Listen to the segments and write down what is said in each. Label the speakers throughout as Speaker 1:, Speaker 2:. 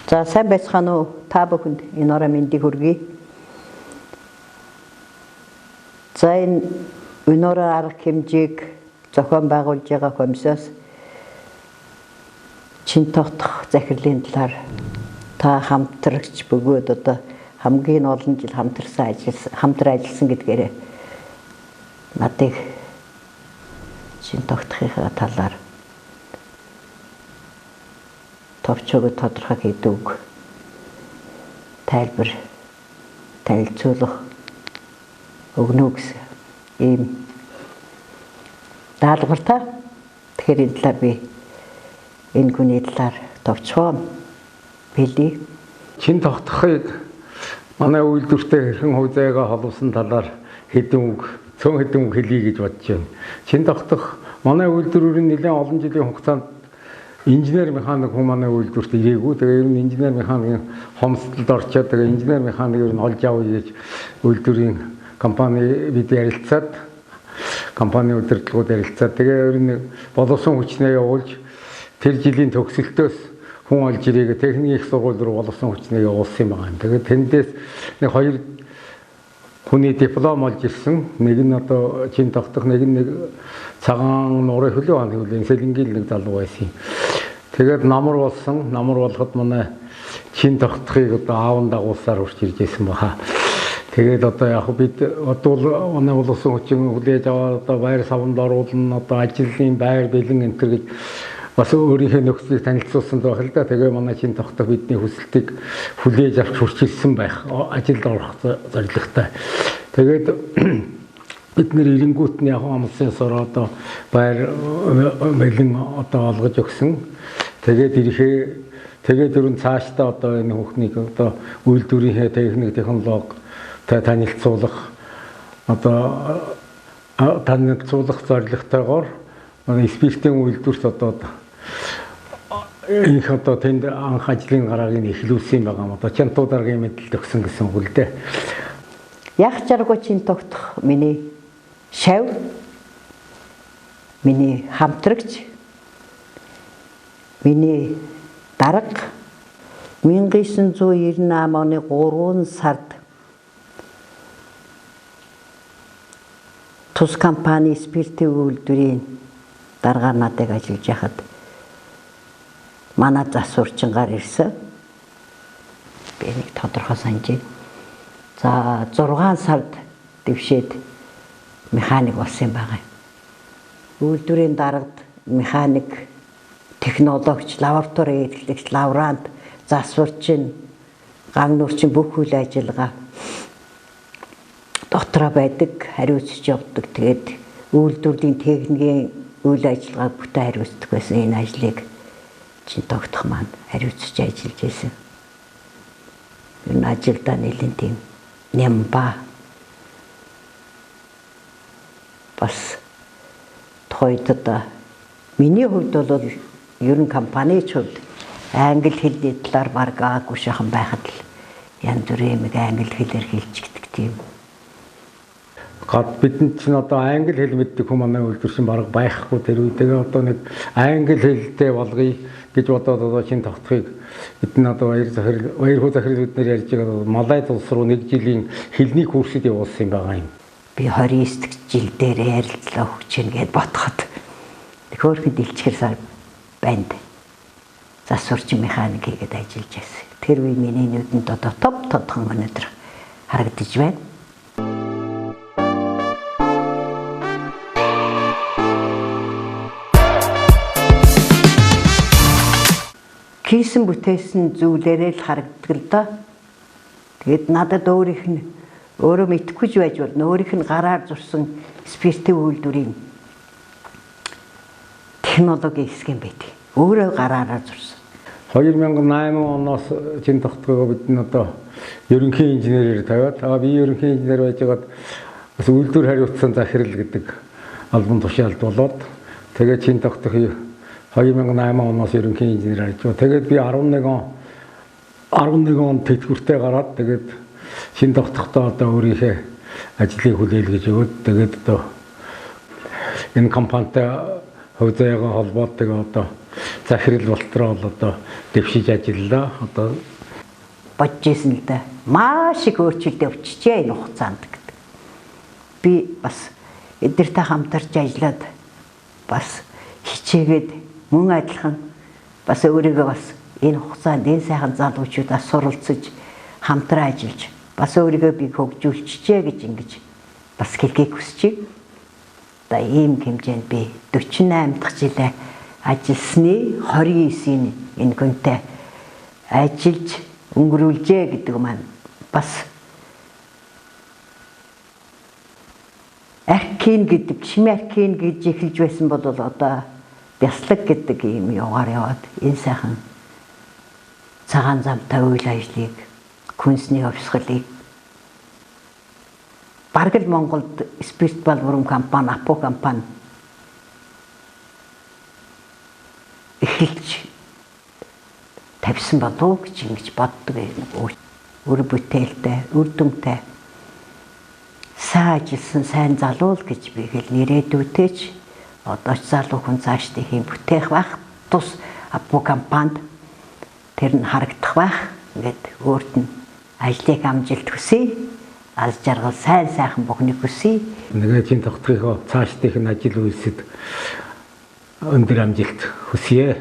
Speaker 1: За сайн байцгаана уу та бүхэнд энэ орой мэндийг хүргэе. За энэ өнөөдөр арга хэмжээг зохион байгуулж байгаа комиссоос чин тогтох захирлын талаар та хамтрагч бөгөөд одоо хамгийн олон жил хамтран ажилласан гэдгээр надыг чин тогтохын талаар товчоогоо тодорхой хийдэг үг тайлбар танилцуулах өгнө гэсэн ийм даалгавартай. Тэгэхээр энэ талаар би энэ хүний талаар товчхон хэлье.
Speaker 2: Чин тогтохыг манай үйлдвэртэй хэрхэн хувьцаагаа холбосон талаар цөөн хэдэн үг хэлье гэж бодож байна. Чин тогтох манай үйлдвэрийн нэлээд олон жилийн хугацаанд инженер механик хүн манай үйлдвэрт ирээгүй. Тэгээ ер нь инженер механикийн хомсдолд орчоод тэгээ инженер механик ер нь олж авъя гэж үйлдвэрийн компани бид ярилцаад компани удирдлагууд ярилцаад тэгээ ер нь боловсон хүчнээ явуулж тэр жилийн төгсөлтөөс хүн олж ирээгээ техникийн их сургууль руу боловсон хүчнээ явуулсан юм байна. Тэгээ тэндээс нэг хоёр хүний диплом олж ирсэн. Нэг нь одоо чин тогтох, нэг цагаан нуурын хөлөө ханы хүлээн сэлэнгийн нэг залуу байсан. Тэгээд намар болсон. Намар болоход манай чин тогтохыг одоо аавн дагуулсаар урьж ирж байсан баха. Тэгээд одоо яг бид одоо манай боловсон хүчин хүлээж аваад одоо байр савнд оруулна, одоо ажлын байр бэлэн энэ төр гэж бас өөрийнхөө нөхцөлийг танилцуулсан байх л да. Тэгээ манай чин тогтох бидний хүсэлтийг хүлээж авч хурцилсан байх, ажилд орох зорилготой. Тэгээд бид нэр ирэнгүүт нь яг амлсан сороо одоо байр бэлэн одоо олгож өгсөн. Тэгээд ерөн цаашдаа одоо энэ хүүхнийг одоо үйлдвэрийн техник технологи танилцуулах одоо танилцуулах зорилготойгоор спиртийн үйлдвэрт одоо их одоо тэнд анх ажлын гарааг нь эхлүүлсэн байгаа юм. Одоо чантуу дараагийн мэдээлэл өгсөн гэсэн үг л дээ.
Speaker 1: Яг жаргуу чин тогтох миний шав, миний хамтрагч, миний дарга 1998 оны 3 сард тус компани спиртийн үйлдвэрийн даргаар надад ажиллаж яхад манай засварчингаар ирсэн. Би нэг тодорхой санаж байна. За 6 сард дэвшээд механик болсон байгаа юм. Үйлдвэрийн дарагт механик, технологич, лаборатори эрхлэгч, лаборант, засварчин, ган нурчин бүх үйл ажиллагаа дотроо байдаг, хариуцж явдаг. Тэгээд үйлдвэрийн техникийн үйл ажиллагаа бүтэн хариуцдаг байсан энэ ажлыг чин тогтох маань хариуцж ажиллаж байсан. Энэ ажилдаа нэлээд тийм нямба бас тохиолдод миний хувьд бол ер нь компанийн хувьд англи хэлний талаар баг аагүй шахан байхад л янз бүрийн юм англи хэлээр хэлчихдэг тийм.
Speaker 2: Бидэнд чинь одоо англи хэл мэддэг хүмүүс манай үйлдвэр чинь баг байхгүй тэр үедээ одоо нэг англи хэлтэй болгоё гэж бодоод одоо чин тогтохыг бид нь одоо баяр хүү захирал бид нэр ярьж байгаа Малайз улс руу 1 жилийн хэлний курсыг явуулсан байгаа юм.
Speaker 1: Би 29 жил дээр ярилцлаа хүчин гэд бодоход хөөрхөн дэлчгэр банд засварчин механик хийгээд ажиллаж байсан. Тэр үе миний нүдэнд одоо тодхон өнөдр харагдаж байна. Хийсэн бүтээсэн зүйлээрээ л харагддаг л да. Тэгээд надад өөрөө мэдхгүй байж болно. Өөрийнх нь гараар зурсан спиртийн үйлдвэрийн технологи хэсэг юм байдаг. Өөрөө гараараа зурсан.
Speaker 2: 2008 оноос чин тогтохыг бид нь одоо ерөнхий инженерээр тавиад би ерөнхий инженер байжгаад бас үйлдвэр хариуцсан захирал гэдэг албан тушаалд болоод тэгээд чин тогтохыг 2008 оноос ерөнхий инженер ажиллаж байгаа. Тэгээд би 11 он тэтгэвртэй гараад тэгээд чин тогтохдоо одоо өөрийнхөө ажлыг хүлээл гэж өгөөд тэгээд одоо энэ компанитай хувьцаагаа холбоод тэгээд одоо захирал болтроо бол одоо дэвшиж ажиллаа. Одоо
Speaker 1: бодож исэн л да. Маш их өөрчлөлт өвчжээ энэ хугацаанд гэдэг. Би бас эдгэртэй хамтарч ажиллаад бас хичээгээд мөн адилхан бас өөрийгөө бас энэ хугацаанд энэ сайхан залуучуудаас суралцж хамтран ажиллаж бас өөрийгөө би хөгжүүлчихжээ гэж ингэж бас хэлхийг хүсэж байна. Одоо ийм хэмжээнд би 48 дахь жилээ ажилласны 29-ийн энэ гүнтэй ажиллаж өнгөрүүлжээ гэдэг маань бас аркин гэдэг, шим аркин гэж эхэлж байсан бол одоо бяслаг гэдэг юм яваар яваад энэ сайхан цагаан замтай үйл ажлыг, күнсний хувьсгалыг бараг л Монголд спиритуал урам компани, Апо компани эхэлж тавьсан болов гэж ингэж боддог юм. Өр бүтээлтэй, үр дүнтэй сайн ажилласан сайн залуу л гэж би хэл нэрээдүүтэйч одоо ч залуу хүн цаашдаа хийм бүтээх байх тус Апо компанид тэр нь харагдах байх. Ингээд өөрт нь ажлыг амжилт хүсье. Аз жаргал сайн сайхан бүхнийг хүсье.
Speaker 2: Нэгэн тогтхойгоо цаашдынх нь ажил үйлсэд өндөр амжилт хүсье.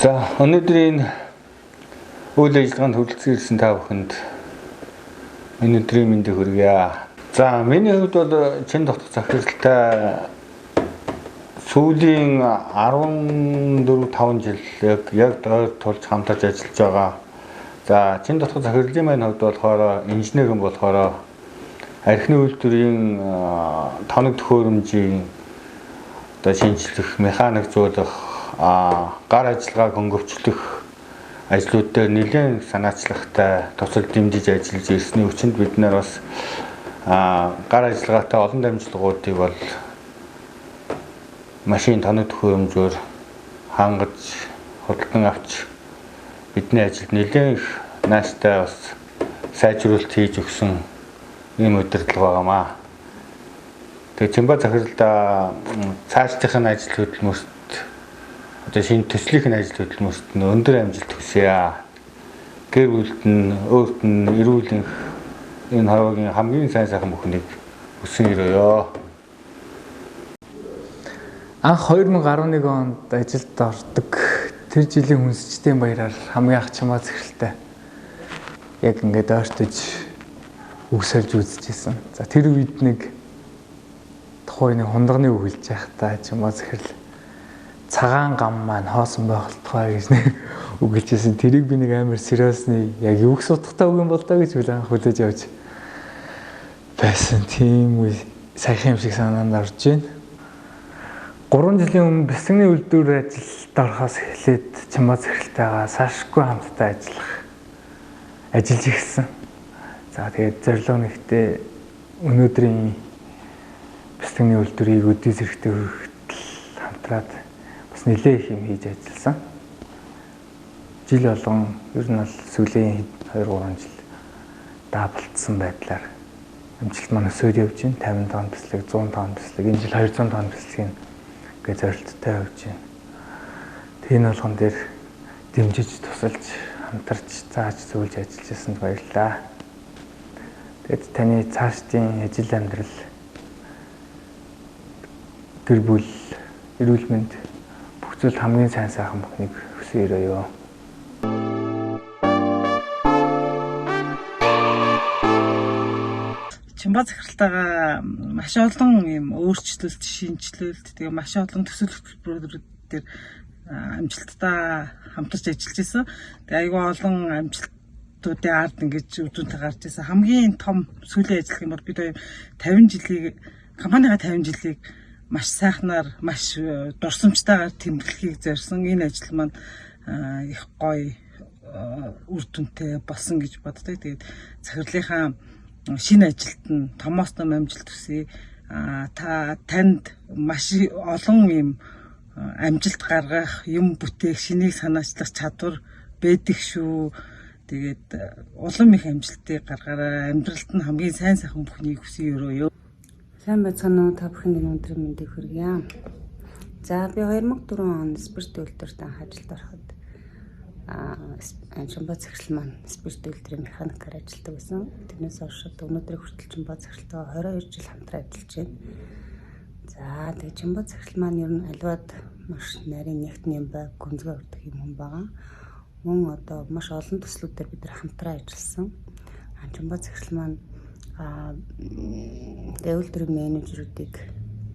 Speaker 2: За өнөөдрийн үйл ажиллагаанд хүрэлцэн ирсэн та бүхэнд өнөөдрийн мэндийг хүргье. За миний хувьд бол чин тогтох захиралтай сүүлийн 14-5 жил яг тулж хамтарч ажиллаж байгаа. За чин тогтох захирлын маань хувьд болохоор инженер хүн болохоор архины үйлдвэрийн тоног төхөөрөмжийн одоо шинжлэх, механик зөөлөх гар ажиллагааг хөнгөвчлөх ажлууд дээр нэлээд санаачлагтай тусал дэмжиж ажиллаж ирсний хүчинд бид нар бас гар ажиллагаатай олон дамжлагуудыг бол машин тоног төхөөрөмжөөр хангаж худалдан авч бидний ажилд нэлээд их нааштай бас сайжруулалт хийж өгсөн ийм удирдлага байгаамаа. Тэгээ Цэмбаа захиралдаа цаашдынх нь ажил хөдөлмөрт одоо шинэ төслийн ажил хөдөлмөрт өндөр амжилт хүсье. Гэр бүлд нь өөрт нь эрүүлэнх энэ хаваагийн хамгийн сайн сайхан бүхнийг хүсэн өрөөё.
Speaker 3: Анх 2011 онд ажилд ордог тэр жилийн хүнсчдийн баяраар хамгийн анх Чамаа захиралтай яг ингээд ойртож үгсэлж үзчихсэн. За тэр үед нэг тухайн нэг хундагны үг хэлж байхдаа Чамаа захирал цагаан гам маань хоосон байгальтгай гэж нэг үг хэлжсэн. Тэрийг би нэг амар сериусны яг юу гэх утгатай үг юм бол доо гэж анх хүлээж авч байсан. Тийм үе саяхан юм шиг санаанд орж байна. 3 жилийн өмнө бясалгын үйлдвэр ажилд орохоос эхлээд Чамаа захиралтайгаа сашгүй хамтдаа ажиллаж ирсэн. За тэгээд зорилго нэгтээ өнөөдрийн бясалгын үйлдвэрийг өдөө зэрэгтэй хүртэл хамтраад бас нэлээд их юм хийж ажилласан. Жил болгон ер нь бол сүүлийн 2-3 жил даабалтсан байдлаар амжилт маань өсөж явж байна. 50 тонн бяцлаг, 100 тонн бяцлаг, энэ жил 200 тонн бяцлагийн гээ зорилттой явж байна. Тийм болгон дээр дэмжиж тусалж хамтарч зааж зөвлөж ажиллаж байсанд баярлалаа. Тэгэд таны цаашдын ажил амьдрал гэр бүл, эрүүл мэнд бүх зүйл хамгийн сайн сайхан бүхнийг хүсэн өрөөё.
Speaker 4: Чамаа захиралтайгаа маш олон юм өөрчлөлт, шинжилэлт, тэгээ маш олон төсөл хөтөлбөрүүд дээр амжилттай хамтарч ажиллаж байсан. Тэгээ айгүй олон амжилтуудын ард ингэж үдүнтэй гарч ирсэн. Хамгийн том сүүлийн ажиллах юм бол бид 50 жилийг компанийгаа 50 жилийг маш сайхнаар, маш дурсамжтайгаар тэмдэглэхийг зорьсон. Энэ ажил маань их гоё үр дүнтэй болсон гэж боддог. Тэгээд захирлынхаа шинэ ажилд нь томоос том амжилт хүсье. Танд маш олон юм амжилт гаргах, юм бүтээх, шинийг санаачлах чадвар байдаг шүү. Тэгээд улам их амжилтыг гаргаараа амьдралд нь хамгийн сайн сайхан бүхнийг хүсье өрөөё.
Speaker 5: Сайн байцгаана уу та бүхэнд өнөөдрийн мэндийг хүргье. За би 2004 онд спирт үйлдвэрт анх ажилд ороход Чимбаз захирал маань спирт үйлдвэрийн механикаар ажилладаг байсан. Тэрнээс хойш өнөөдрийн хүртэл Чимбаз захиралтайгаа 22 жил хамтран ажиллаж байна. За тэгээд Чимбаз захирал маань ер нь альваад маш нарийн нягтны юм бай, гүнзгий урдаг юм хүн байгаа. Мөн одоо маш олон төслүүдээр бид нар хамтран ажилласан. Чимбаз захирал маань үйлдвэрийн менежерүүдийг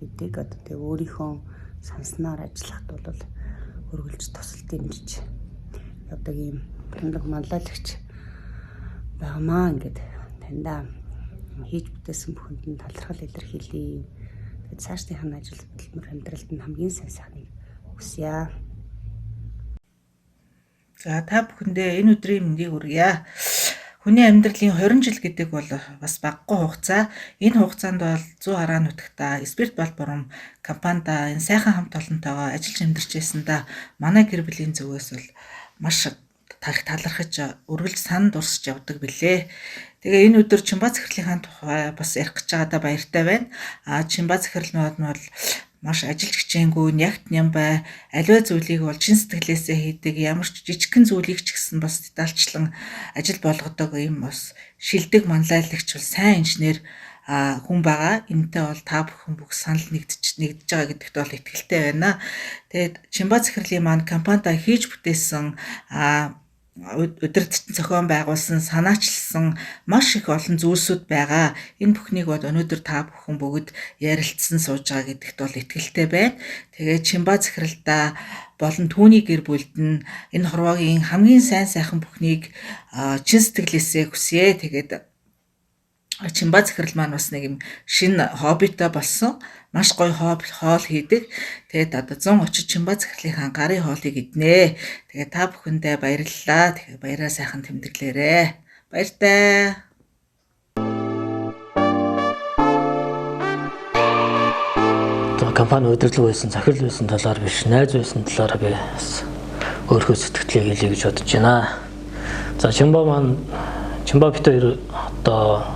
Speaker 5: бидийг одоо тэг өөрийнхөө санснаар ажиллахад бол өргөлж тусал дэмжиж одоо ийм хандлага манлайлагч байгаамаа ингээд таньда хийж бүтээсэн бүхэнд нь талархал илэрхийлье. Тэгээд цаашдынхаа ажил хөдөлмөр амьдралд нь хамгийн сайн сайхныг хүсье.
Speaker 6: За та бүхэндээ энэ өдрийн мэндийг хүргье. Хүний амьдралын 20 жил гэдэг бол бас багагүй хугацаа. Энэ хугацаанд бол 100 гаруй нутагта спирт бол бурам компанида энэ сайхан хамт олонтойгоо ажиллаж амьдарч байсандаа манай гэр бүлийн зүгээс бол маш талархаж үргэлж санд урсж явдаг билээ. Тэгээ энэ өдөр Чимбаз захирлынхаа тухай бас ярих гэж байгаадаа баяртай байна. Чимбаз захирал нь бол маш ажилч хичээнгүй, нягт нямбай, аливаа зүйлийг бол чин сэтгэлээсээ хийдэг, ямар ч жижигхэн зүйлийг ч гэсэн бас детальчлан ажил болгодог юм бас шилдэг манлайлагч бол сайн инженер хүн байгаа. Энэтэй бол та бүхэн бүх санал нэгдэж байгаа гэдэгт бол итгэлтэй байна. Тэгээд Чимбаз захирлын маань компанида хийж бүтээсэн удирдчилсан зохион байгуулсан, санаачилсан маш их олон зүйлсүүд байгаа. Энэ бүхнийг бол өнөөдөр та бүхэн бүгд ярилцсан сууж байгаа гэдэгт бол итгэлтэй байна. Тэгээд Чимбаз захиралдаа болон түүний гэр бүлд нь энэ хорвоогийн хамгийн сайн сайхан бүхнийг чин сэтгэлээсээ хүсье. Тэгээд Чимбаз захирал маань бас нэг юм шинэ хоббитой болсон. Маш гоё хоол хийдэг. Тэгээд одоо 130 Чимбаз захирлынхаа гарын хоолыг иднэ. Тэгээд та бүхэндээ баярлалаа. Тэгээд баяраа сайхан тэмдэглээрэй. Баяртай.
Speaker 7: Компани удирдлага байсан, захирал байсан талаар биш, найз байсан талаараа би бас өөрийнхөө сэтгэлээ хэлье гэж бодож байна. За Чимба бит хоёр одоо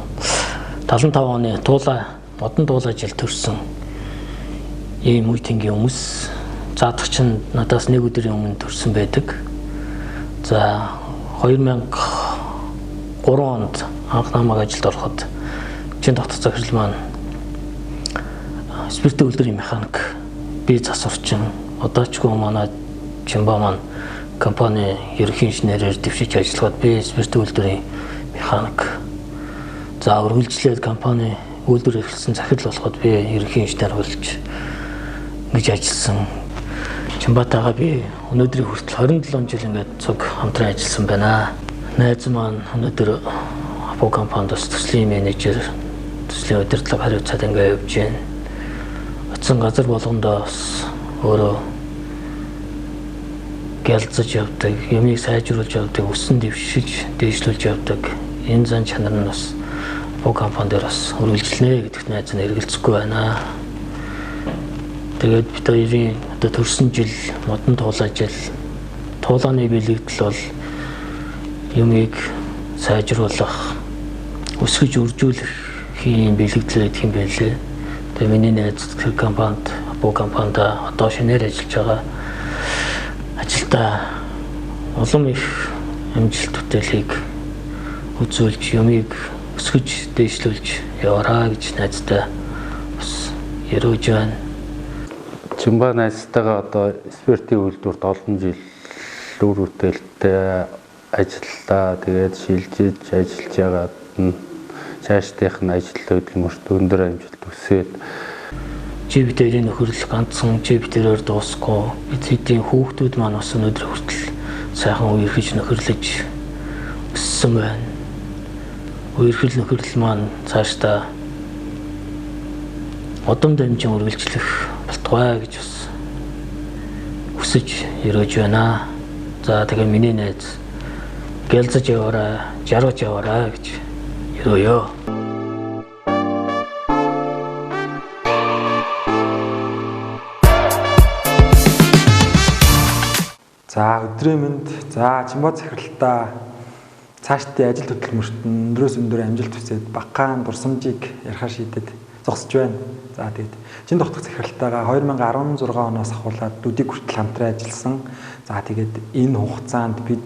Speaker 7: 75 оны модон туулаа жил төрсэн ийм үе тэнгийн хүмүүс. Заадах чинь надаас нэг өдрийн өмнө төрсэн байдаг. За 2003 онд анх намайг ажилд ороход чин дотор захирал маань спирт үйлдвэрийн механик би засварчин одоочгүй манай Чимба маань компани ерөнхий инженерээр дэвшиж ажиллаад би спирт үйлдвэрийн механик. За үргэлжлээд компани үйлдвэр эрхэлсэн захирал болоход би ерөнхий инженер болж гэж ажилласан. Чимбатайгаа би өнөөдрийн хүртэл 27 жил ингээд цуг хамтран ажилласан байна. Найз маань өнөөдөр Апо компанид төслийн менежер, төслийн удирдлага хариуцаад ингээд явж байна. Очсон газар болгондоо бас өөрөө гялцаж явдаг, юмыг сайжруулж явдаг, өсөн дэвшиж, дээшлүүлж явдаг. Энэ зан чанар нь бас Апо компанид бас үргэлжлэнэ гэдэгт найз нь эргэлзэхгүй байна. Тэгээд бид хоёрын одоо төрсөн жил модон туулаа жил туулааны бэлэгдэл бол юмыг сайжруулах, өсгөж үржүүлэхийн бэлэгдэл гэдэг юм байлээ. Тэгээд миний найз тэр компанид Апо компанид одоо шинээр ажиллаж байгаа ажилдаа улам их амжилт бүтээлийг үзүүлж юмыг өсгөж дээшлүүлж яваараа гэж найзтай бас яриж байна.
Speaker 2: Чимба найзтайгаа одоо спиртийн үйлдвэрт олон жил үр бүтээлтэй ажиллаа. Тэгээд шилжиж ажиллаж байгаад нь цаашдынх нь ажил хөдөлмөрт өндөр амжилт өсөөд
Speaker 7: Жибитэрийн нөхөрлөл ганцхан жибитэрээр дуусахгүй. Эцгийн хүүхдүүд маань бас өнөөдөр хүртэл сайхан үерхэж нөхөрлөж өссөн байна. Үерхэл нөхөрлөл маань цаашдаа удам дамжин үргэлжлэх болтугай гэж бас хүсэж яриж байна. За тэгээ миний найз гэлзэж яваарай, жаргаж яваарай гэж ярою.
Speaker 3: За өдрийн мэнд. За Чимбаз захиралтаа
Speaker 8: цаашдын ажил хөдөлмөрт өндрөөс өндөр амжилт хүсээд багахан дурсамжийг ярихаар шийдэд зогсож байна. За тэгээд чин тогтох захиралтайгаа 2016 оноос ахуулаад өдийг хүртэл хамтран ажилласан. За тэгээд энэ хугацаанд бид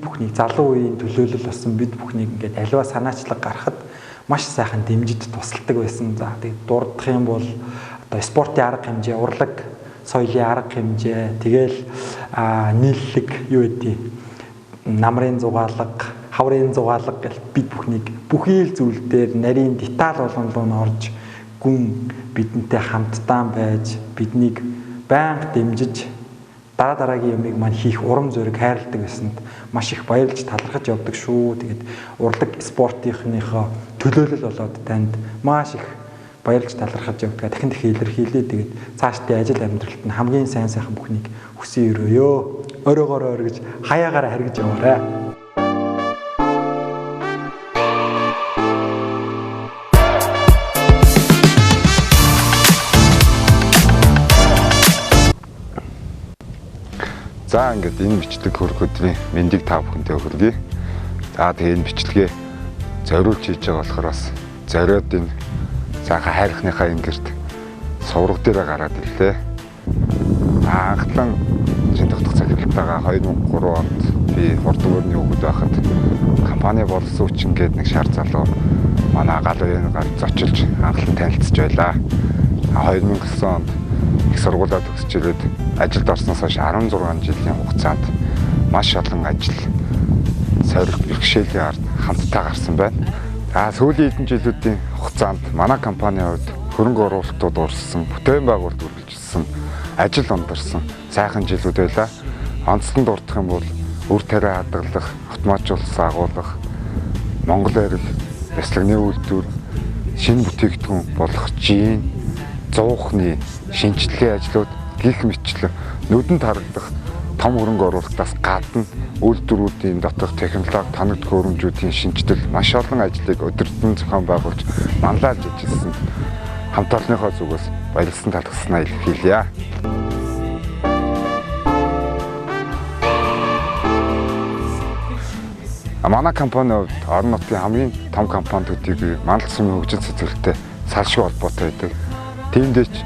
Speaker 8: бүхнийг залуу үеийн төлөөлөл болсон бид бүхнийг ингээд аливаа санаачлаг гаргахад маш сайхан дэмжиж тусалдаг байсан. За тэгээд дурдах юм бол одоо спортын арга хэмжээ, урлаг соёлын арга хэмжээ, тэгэл нийллэг юу гэдэг намрын зугаалга, хаврын зугаалга гэл бид бүхнийг бүхий л зүйл дээр нарийн деталь болгон орж гүн бидэнтэй хамтдаа байж биднийг байнга дэмжиж дараагийн юмыг маань хийх урам зориг хайрладаг байсанд маш их баярлж талархаж явдаг шүү. Тэгээд урлаг спортынхныхоо төлөөлөл болоод танд маш их баярлж талархаж явдаг. Дахин илэрхийлээ. Тэгээд цаашдын ажил амьдралд нь хамгийн сайн бүхнийг хүсэн өрөөё. Өрөөгөөрөө өргөж хаяагаараа харгиж яваарай.
Speaker 9: За ингээд энэ бичлэг хөрөх өдрийн мэндийг та бүхэндээ хүргэе. За тэгээ энэ бичлэгээ зориулж хийж байгаа болохоор бас зориод энэ цаахан хайрхныхаа ингэрт сувраг дээрээ гараад ирлээ. Анхлан чин тогтох захиралтайгаа 2003 онд би хурдан өрний хүүхэд байхад компани болсон үчин гээд нэг шар залуу манай гал үеийн гар зочилж анхлан танилцж байлаа. 2009 онд их сургуулаа төгсөж ирээд ажилд орсноос хойш 16 жилийн хугацаанд маш олон ажил сорилт бэрхшээлийн ард хамтдаа гарсан байна. За сүүлийн хэдэн жилүүдийн хугацаанд манай компанийн хувьд хөрөнгө оруулалтууд урссан, бүтээн байгуулалт үргэлжилсэн, ажил ундарсан сайхан жилүүд байлаа. Онцлон дурдах юм бол үр тариа хадгалах, автоматжуулсан агуулгах, Монгол арил, бяцлагны үйлдвэр, шинэ бүтээгдэхүүн болох жин, зуухны шинжилгээ ажлууд гих мэтлэн нүдэнд харагдах том хөрөнгө оруулалтаас гадна үйлдвэрүүдийн доторх технологи, тоног төхөөрөмжүүдийн шинжилэл маш олон ажлыг өдөртөн зохион байгуулж манлайлж ажилласан хамт олонныхоо зүгээс баярлсан талархснаа илэрхийлье. Манай компанийн хувьд орон нутгийн хамгийн том компаниудыг мандал сумын хөгжил цэцэрлэгтэй салшгүй холбоотой байдаг. Тиймдээ ч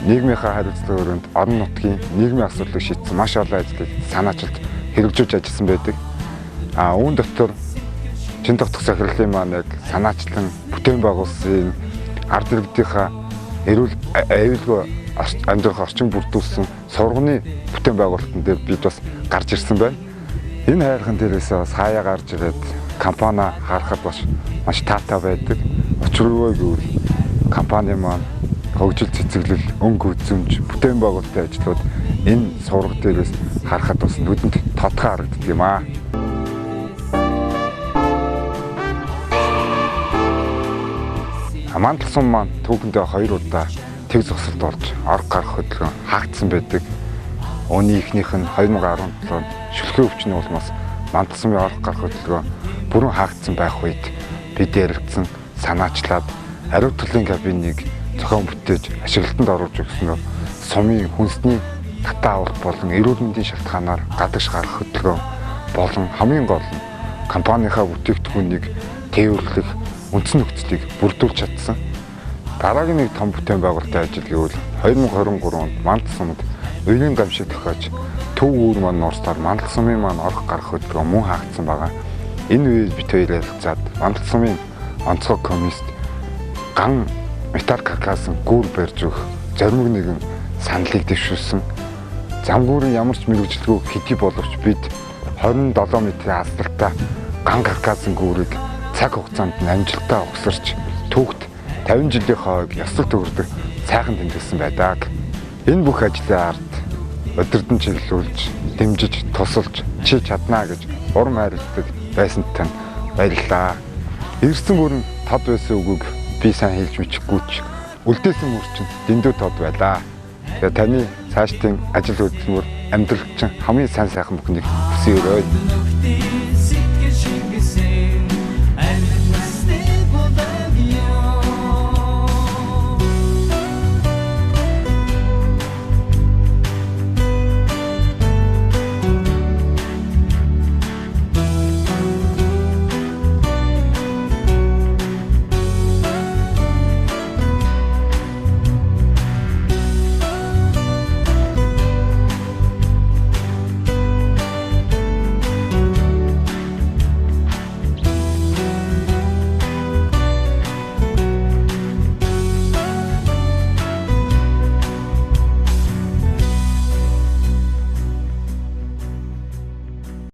Speaker 9: нийгмийнхаа хариуцлага өрөөнд орон нутгийн нийгмийн асуудлыг шийдсэн маш олон ажлыг санаачилж хэрэгжүүлж ажилласан байдаг. Үүн дотор чин тогтох захирлын маань яг санаачлан бүтээн байгуулсан ард иргэдийнхаа эрүүл аюулгүй амьдрах орчин бүрдүүлсэн сургууны бүтээн байгуулалтын дээр бид бас гарч ирсэн байна. Энэ хайрхан дээрээс бас хаяа гарч ирээд компани харахад бас маш таатай байдаг. Учир нь гэвэл компани маань хөгжил цэцэглэл, өнгө үзэмж, бүтээн байгуулалтын ажлууд энэ сургууль дээрээс харахад бас нүдэнд тодорхой харагддаг юм аа. Мандал сум маань түүхэндээ 2 удаа тэг зогсолт болж орг гарах хөдөлгөөн хаагдсан байдаг. Үүний ихнийх нь 2017 онд шүлхээ өвчний улмаас мандал сумын орг гарах хөдөлгөөн бүрэн хаагдсан байх үед бид ярилцсан, санаачлаад ариун төлөвийн кабиныг зохион бүтээж ашиглалтанд оруулж өгснөөр сумын хүнсний татаа авалт болон эрүүл мэндийн шалтгаанаар гадагш гарах хөдөлгөөн болон хамгийн гол нь компанийнхаа бүтээгдэхүүнийг тээвэрлэх үндсэн нөхцөлийг бүрдүүлж чадсан. Дараагийн нэг том бүтээн байгуулалтын ажил гэвэл 2023 онд мандал сумд уйлын гамшиг тохиож төв үүр маань нурсаар мандал сумын маань орох гарах хөдөлгөөн мөн хаагдсан байгаа. Энэ үед бид хоёр ярилцаад мандал сумын онцгой комист ган металл каркасан гүүр барьж өгөх зоримог нэгэн саналыг дэвшүүлсэн. Замгүүрийн ямар ч мэргэжилгүй хэдий боловч бид 27 метрийн асфальтаа ган каркасан гүүрийг цаг хугацаанд нь амжилттай угсарч түүхт 50 жилийн хойг ёслол төгөрдөг сайхан тэмдэглэсэн байдаг. Энэ бүх ажлын ард өдөрдөн чиглүүлж, дэмжиж, тусалж, чи чаднаа гэж урам хайрладаг байсан тань баярлалаа. Ирсэн бүрэн тод байсан үгийг би сайн хэлж мэдэхгүй ч үлдээсэн мөр чинь дэндүү тод байлаа. Тэгээ таны цаашдын ажил хөдөлмөр амьдрал чинь хамгийн сайн сайхан бүхнийг хүсье өрөөе.